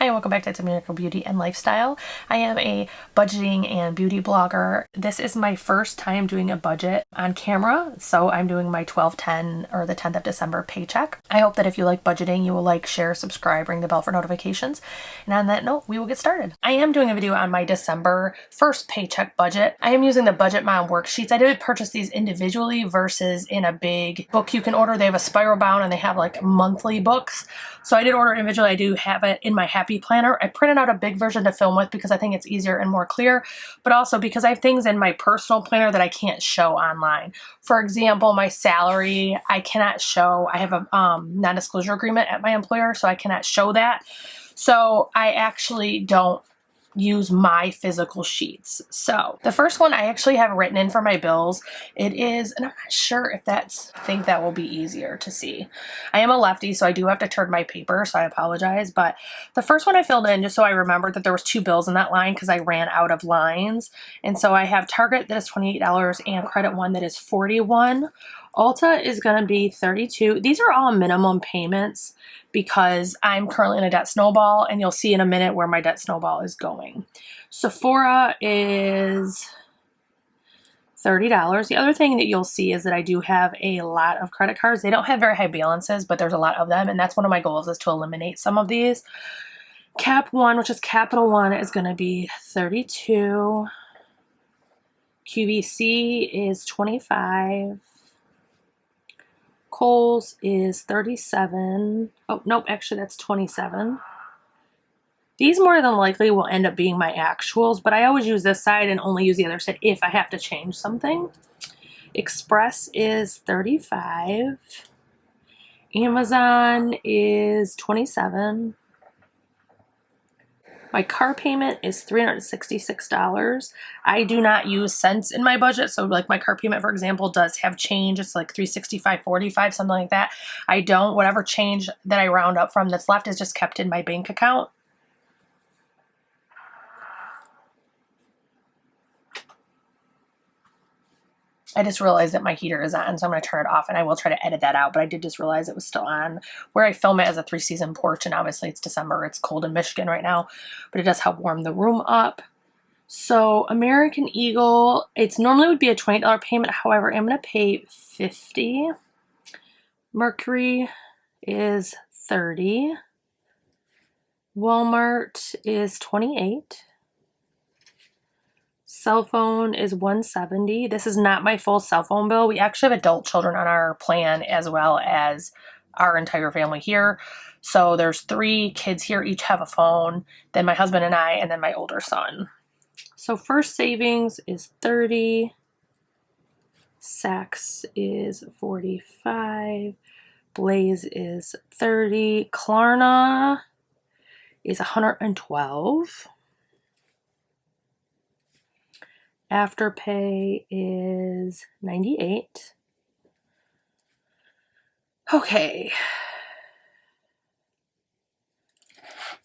Hi, and welcome back to It's a Miracle Beauty and Lifestyle. I am a budgeting and beauty blogger. This is my first time doing a budget on camera, so I'm doing my 12/10 or the 10th of December paycheck. I hope that if you like budgeting, you will like, share, subscribe, ring the bell for notifications. And on that note, we will get started. I am doing a video on my December 1st paycheck budget. I am using the Budget Mom worksheets. I did purchase these individually versus in a big book you can order. They have a spiral bound and they have like monthly books. So I did order individually. I do have it in my Happy Planner. I printed out a big version to film with because I think it's easier and more clear, but also because I have things in my personal planner that I can't show online. For example, my salary, I cannot show. I have a non-disclosure agreement at my employer, so I cannot show that. So I actually don't use my physical sheets. So the first one I actually have written in for my bills. It is, and I'm not sure if I think that will be easier to see. I am a lefty, so I do have to turn my paper, so I apologize. But the first one I filled in just so I remembered that there was 2 bills in that line because I ran out of lines. And so I have Target that is $28 and Credit One that is $41. Ulta is going to be $32. These are all minimum payments because I'm currently in a debt snowball, and you'll see in a minute where my debt snowball is going. Sephora is $30. The other thing that you'll see is that I do have a lot of credit cards. They don't have very high balances, but there's a lot of them, and that's one of my goals, is to eliminate some of these. Cap One, which is Capital One, is going to be $32. QVC is $25. Kohl's is $37. Oh, nope, actually that's $27. These more than likely will end up being my actuals, but I always use this side and only use the other side if I have to change something. Express is $35. Amazon is $27. My car payment is $366. I do not use cents in my budget. So like my car payment, for example, does have change. It's like $365.45, something like that. I don't. Whatever change that I round up from that's left is just kept in my bank account. I just realized that my heater is on, so I'm going to turn it off, and I will try to edit that out, but I did just realize it was still on. Where I film it as a 3-season porch, and obviously it's December, it's cold in Michigan right now, but it does help warm the room up. So American Eagle, it's normally would be a $20 payment, however, I'm going to pay $50. Mercury is $30. Walmart is $28. Cell phone is $170. This is not my full cell phone bill. We actually have adult children on our plan as well as our entire family here. So there's 3 kids here, each have a phone, then my husband and I, and then my older son. So First Savings is $30. Saks is $45. Blaze is $30. Klarna is $112. Afterpay is $98. Okay.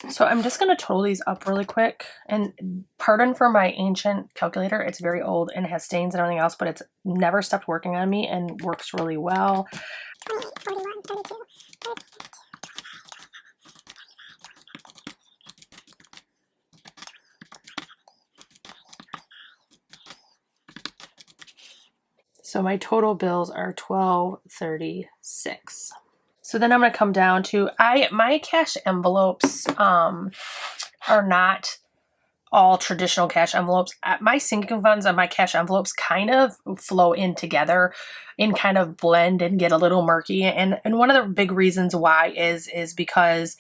So I'm just going to total these up really quick. And pardon for my ancient calculator. It's very old and has stains and everything else, but it's never stopped working on me and works really well. 41, 32, 32. So my total bills are $1236. So then I'm going to come down to, my cash envelopes are not all traditional cash envelopes. My sinking funds and my cash envelopes kind of flow in together and kind of blend and get a little murky. And one of the big reasons why is because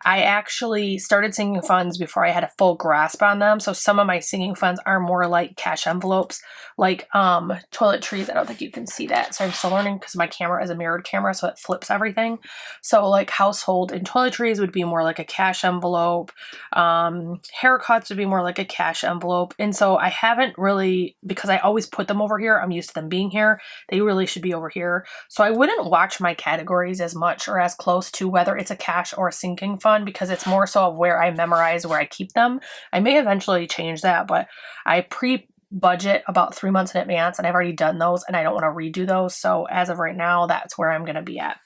I actually started sinking funds before I had a full grasp on them. So some of my sinking funds are more like cash envelopes, like toiletries. I don't think you can see that. So I'm still learning because my camera is a mirrored camera, so it flips everything. So like household and toiletries would be more like a cash envelope. Haircuts would be more like a cash envelope. And so I haven't really, because I always put them over here, I'm used to them being here. They really should be over here. So I wouldn't watch my categories as much or as close to whether it's a cash or a sinking fund, because it's more so of where I memorize where I keep them. I may eventually change that, but I pre-budget about 3 months in advance, and I've already done those, and I don't want to redo those. So as of right now, that's where I'm going to be at.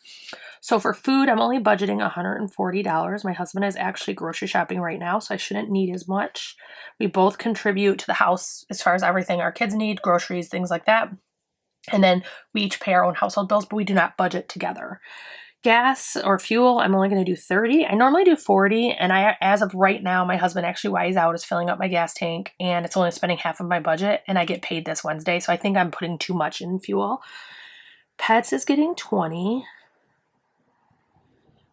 So for food, I'm only budgeting $140. My husband is actually grocery shopping right now, so I shouldn't need as much. We both contribute to the house as far as everything our kids need, groceries, things like that. And then we each pay our own household bills, but we do not budget together. Gas or fuel, I'm only going to do 30. I normally do 40, and as of right now, my husband actually, while he's out, is filling up my gas tank, and it's only spending half of my budget, and I get paid this Wednesday, so I think I'm putting too much in fuel. Pets is getting 20.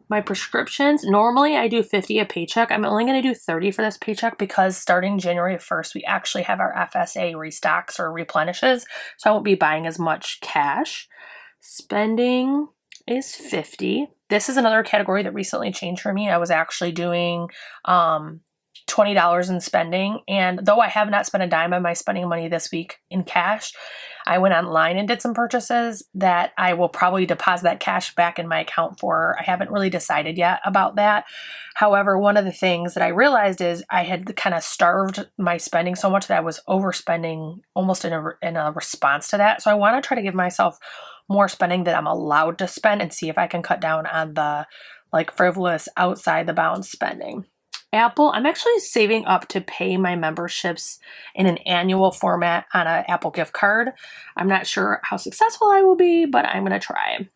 My prescriptions, normally I do 50 a paycheck. I'm only going to do 30 for this paycheck because starting January 1st, we actually have our FSA restocks or replenishes, so I won't be buying as much cash. Spending is 50. This is another category that recently changed for me. I was actually doing $20 in spending, and though I have not spent a dime of my spending money this week in cash, I went online and did some purchases that I will probably deposit that cash back in my account for. I haven't really decided yet about that. However, one of the things that I realized is I had kind of starved my spending so much that I was overspending almost in a response to that. So I want to try to give myself more spending that I'm allowed to spend and see if I can cut down on the frivolous outside the bounds spending. Apple, I'm actually saving up to pay my memberships in an annual format on an Apple gift card. I'm not sure how successful I will be, but I'm going to try.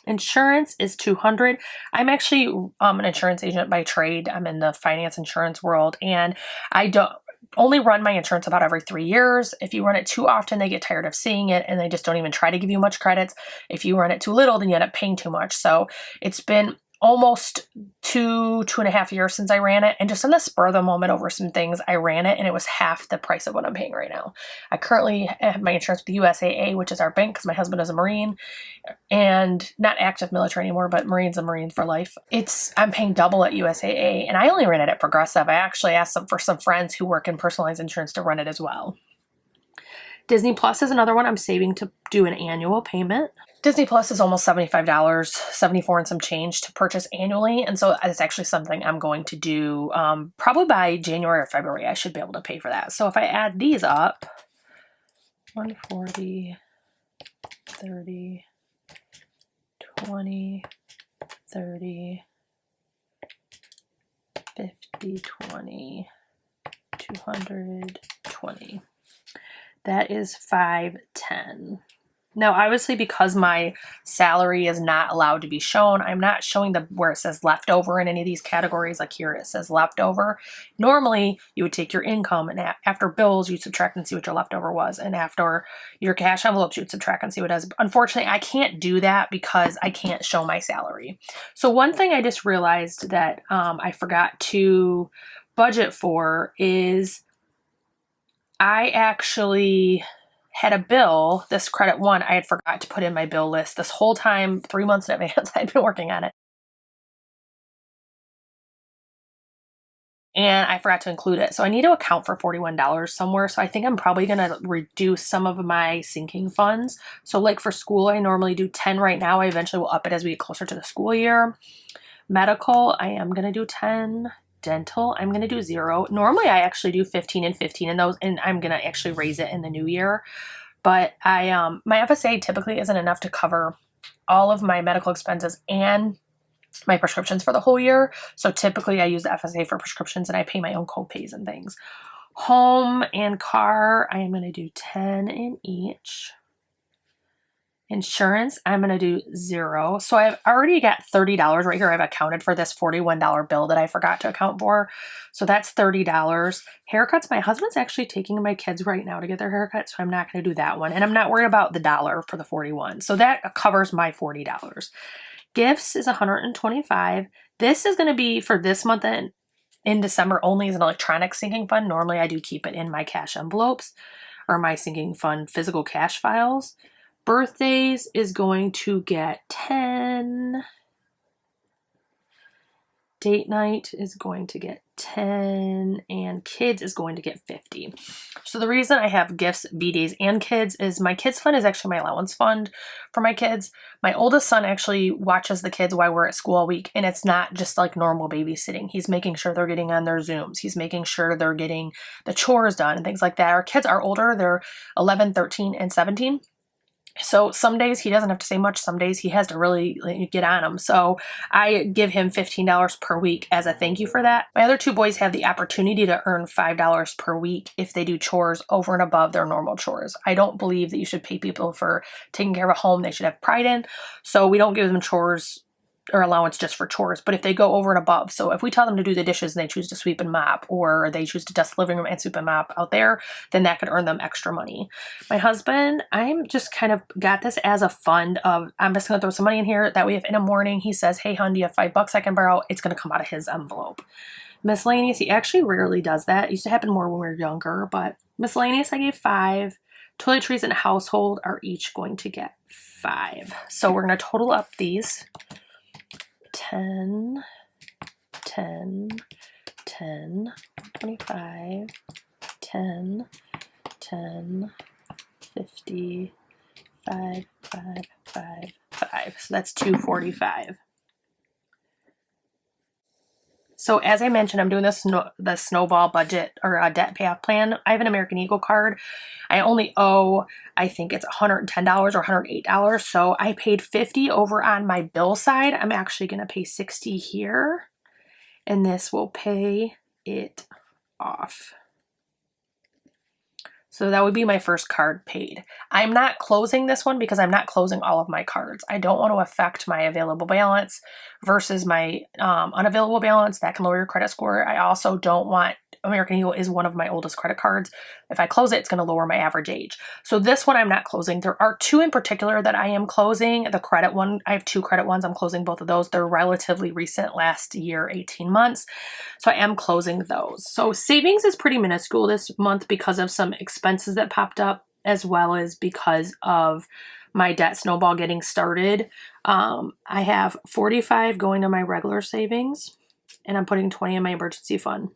Insurance is $200. I'm actually an insurance agent by trade. I'm in the finance insurance world, and I don't only run my insurance about every 3 years. If you run it too often, they get tired of seeing it and they just don't even try to give you much credits. If you run it too little, then you end up paying too much. So it's been almost 2.5 years since I ran it. And just in the spur of the moment over some things, I ran it and it was half the price of what I'm paying right now. I currently have my insurance with the USAA, which is our bank because my husband is a Marine and not active military anymore, but Marine's a Marine for life. I'm paying double at USAA, and I only ran it at Progressive. I actually asked for some friends who work in personalized insurance to run it as well. Disney Plus is another one I'm saving to do an annual payment. Disney Plus is almost $75, 74 and some change to purchase annually. And so it's actually something I'm going to do probably by January or February. I should be able to pay for that. So if I add these up, 140, 30, 20, 30, 50, 20, 200, 20. That is $510. Now, obviously, because my salary is not allowed to be shown, I'm not showing where it says leftover in any of these categories. Like here, it says leftover. Normally, you would take your income and after bills, you'd subtract and see what your leftover was. And after your cash envelopes, you'd subtract and see what it is. Unfortunately, I can't do that because I can't show my salary. So one thing I just realized that I forgot to budget for is I actually had a bill, this credit one, I had forgot to put in my bill list this whole time, 3 months in advance. I'd been working on it. And I forgot to include it. So I need to account for $41 somewhere. So I think I'm probably going to reduce some of my sinking funds. So like for school, I normally do 10 right now. I eventually will up it as we get closer to the school year. Medical, I am going to do 10. Dental, I'm going to do 0. Normally I actually do 15 and 15 in those, and I'm going to actually raise it in the new year. But my FSA typically isn't enough to cover all of my medical expenses and my prescriptions for the whole year. So typically I use the FSA for prescriptions and I pay my own co-pays and things. Home and car, I am going to do 10 in each. Insurance, I'm going to do 0. So I've already got $30 right here. I've accounted for this $41 bill that I forgot to account for. So that's $30. Haircuts, my husband's actually taking my kids right now to get their haircuts, so I'm not going to do that one. And I'm not worried about the dollar for the 41. So that covers my $40. Gifts is $125. This is going to be for this month and in December only as an electronic sinking fund. Normally I do keep it in my cash envelopes or my sinking fund physical cash files. Birthdays is going to get 10. Date night is going to get 10. And kids is going to get 50. So the reason I have gifts, B-days, and kids is my kids fund is actually my allowance fund for my kids. My oldest son actually watches the kids while we're at school all week. And it's not just like normal babysitting. He's making sure they're getting on their Zooms. He's making sure they're getting the chores done and things like that. Our kids are older. They're 11, 13, and 17. So some days he doesn't have to say much. Some days he has to really get on them. So I give him $15 per week as a thank you for that. My other two boys have the opportunity to earn $5 per week if they do chores over and above their normal chores. I don't believe that you should pay people for taking care of a home they should have pride in. So we don't give them chores or allowance just for chores, but if they go over and above, so if we tell them to do the dishes and they choose to sweep and mop, or they choose to dust the living room and sweep and mop out there, then that could earn them extra money. My husband, I'm just kind of got this as a fund of, I'm just going to throw some money in here. That way if in the morning he says, hey hon, do you have $5 I can borrow? It's going to come out of his envelope. Miscellaneous, he actually rarely does that. It used to happen more when we were younger, but miscellaneous I gave 5. Toiletries and household are each going to get 5. So we're going to total up these. 10, 10, 10, 25, 10, 10, 50, 5, 5, 5, 5. So that's 245. So as I mentioned, I'm doing the snowball budget or a debt payoff plan. I have an American Eagle card. I only owe, I think it's $110 or $108. So I paid $50 over on my bill side. I'm actually going to pay $60 here, and this will pay it off. So that would be my first card paid. I'm not closing this one because I'm not closing all of my cards. I don't want to affect my available balance versus my unavailable balance. That can lower your credit score. I also don't want, American Eagle is one of my oldest credit cards. If I close it, it's going to lower my average age. So this one I'm not closing. There are 2 in particular that I am closing. The credit one, I have 2 credit ones. I'm closing both of those. They're relatively recent, last year, 18 months. So I am closing those. So savings is pretty minuscule this month because of some expenses that popped up, as well as because of my debt snowball getting started. I have 45 going to my regular savings, and I'm putting 20 in my emergency fund.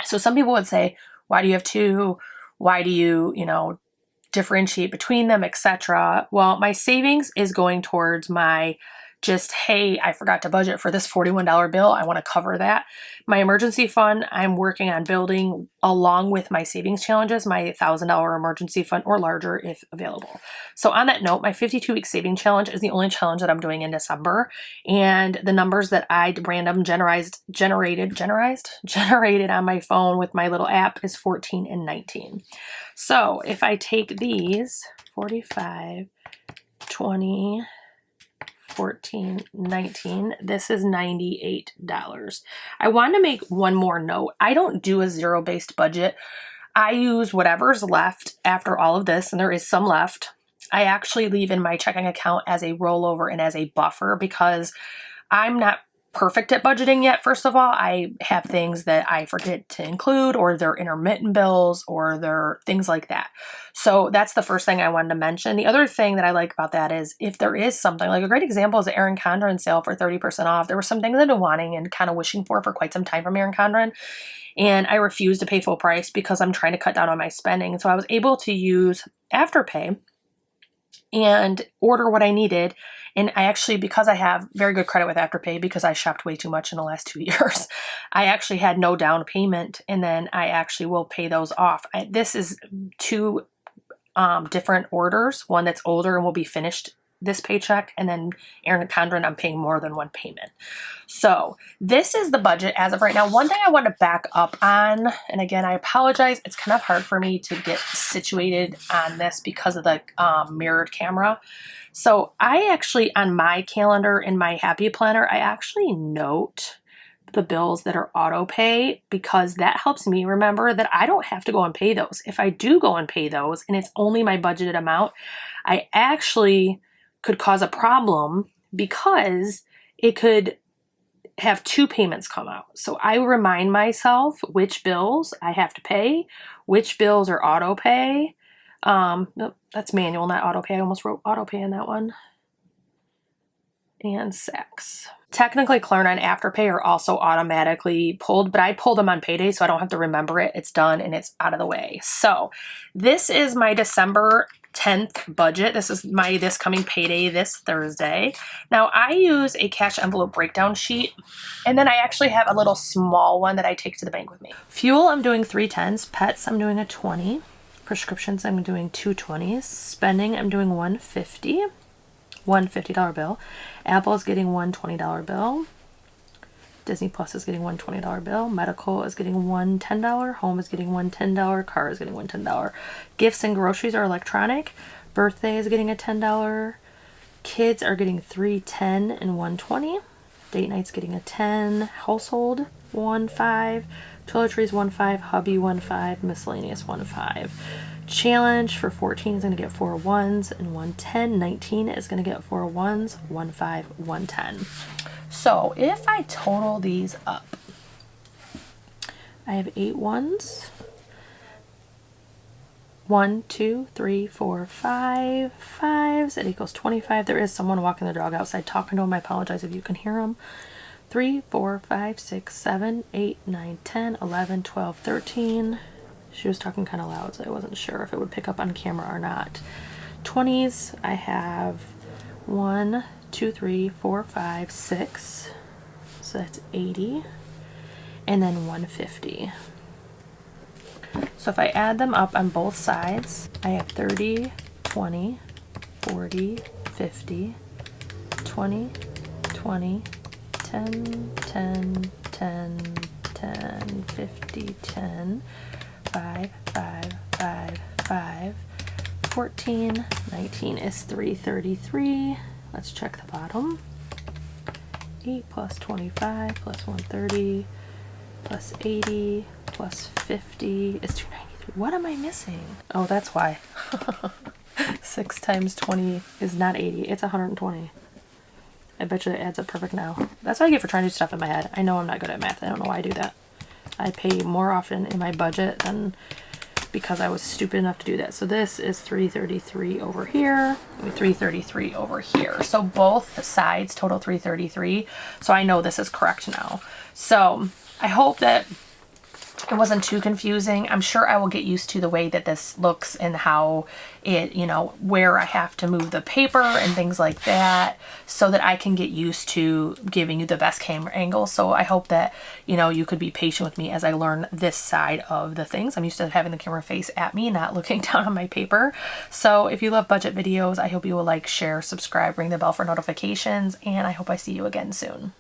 So some people would say, why do you have 2? Why do you, differentiate between them, etc.? Well, my savings is going towards my just, hey, I forgot to budget for this $41 bill. I want to cover that. My emergency fund, I'm working on building along with my savings challenges, my $1,000 emergency fund or larger if available. So on that note, my 52-week saving challenge is the only challenge that I'm doing in December. And the numbers that I random generated on my phone with my little app is 14 and 19. So if I take these 45, 20, 14, 19, this is $98. I want to make one more note. I don't do a zero-based budget. I use whatever's left after all of this, and there is some left. I actually leave in my checking account as a rollover and as a buffer because I'm not perfect at budgeting yet. First of all, I have things that I forget to include, or they're intermittent bills, or they're things like that. So that's the first thing I wanted to mention. The other thing that I like about that is if there is something, like a great example is the Erin Condren sale for 30% off. There were some things I've been wanting and kind of wishing for quite some time from Erin Condren. And I refused to pay full price because I'm trying to cut down on my spending. And so I was able to use Afterpay and order what I needed. And I actually, because I have very good credit with Afterpay, because I shopped way too much in the last 2 years, I actually had no down payment, and then I actually will pay those off. This is 2 different orders, one that's older and will be finished this paycheck, and then Erin Condren, I'm paying more than one payment. So this is the budget as of right now. One thing I want to back up on, and again, I apologize, it's kind of hard for me to get situated on this because of the mirrored camera. So I actually, on my calendar in my Happy Planner, I actually note the bills that are auto pay because that helps me remember that I don't have to go and pay those. If I do go and pay those and it's only my budgeted amount, I actually could cause a problem because it could have 2 payments come out. So I remind myself which bills I have to pay, which bills are auto pay. Nope, that's manual, not auto pay. I almost wrote auto pay in that one. And sex. Technically, Klarna and Afterpay are also automatically pulled, but I pull them on payday so I don't have to remember it. It's done and it's out of the way. So this is my December 10th budget. This is my this coming payday this Thursday. Now I use a cash envelope breakdown sheet, and then I actually have a little small one that I take to the bank with me. Fuel, I'm doing 3 10s. Pets, I'm doing a 20. Prescriptions, I'm doing 220s. Spending, I'm doing 150. One $50 bill. Apple is getting one $20 bill. Disney Plus is getting one $20 bill. Medical is getting one $10. Home is getting one $10. Car is getting one $10. Gifts and groceries are electronic. Birthday is getting a $10. Kids are getting 3 $10 and 120. Date night's getting a 10. Household 1 5. Toiletries 1 5. Hubby 1 5. Miscellaneous 1 5. Challenge for 14 is going to get 4 1s and 1 10. 19 is going to get 4 1s, 1 5, 1 10. So if I total these up, I have 8 1s. 1, 2, 3, 4, 5 5s. That equals 25. There is someone walking the dog outside talking to him. I apologize if you can hear him. 3, 4, 5, 6, 7, 8, 9, 10, 11, 12, 13. She was talking kind of loud, so I wasn't sure if it would pick up on camera or not. 20s, I have 1, 2, 3, 4, 5, 6. So that's 80. And then 150. So if I add them up on both sides, I have 30, 20, 40, 50, 20, 20, 10, 10, 10, 10, 50, 10, 5, 5, 5, 5, 14, 19 is 333. Let's check the bottom. 8 plus 25 plus 130 plus 80 plus 50 is 293. What am I missing? Oh, that's why. 6 times 20 is not 80. It's 120. I bet you that adds up perfect now. That's what I get for trying to do stuff in my head. I know I'm not good at math. I don't know why I do that. I pay more often in my budget than because I was stupid enough to do that. So this is 333 over here, 333 over here. So both sides total 333. So I know this is correct now. So I hope that it wasn't too confusing. I'm sure I will get used to the way that this looks and how it, you know, where I have to move the paper and things like that so that I can get used to giving you the best camera angle. So I hope that, you know, you could be patient with me as I learn this side of the things. I'm used to having the camera face at me, not looking down on my paper. So if you love budget videos, I hope you will like, share, subscribe, ring the bell for notifications, and I hope I see you again soon.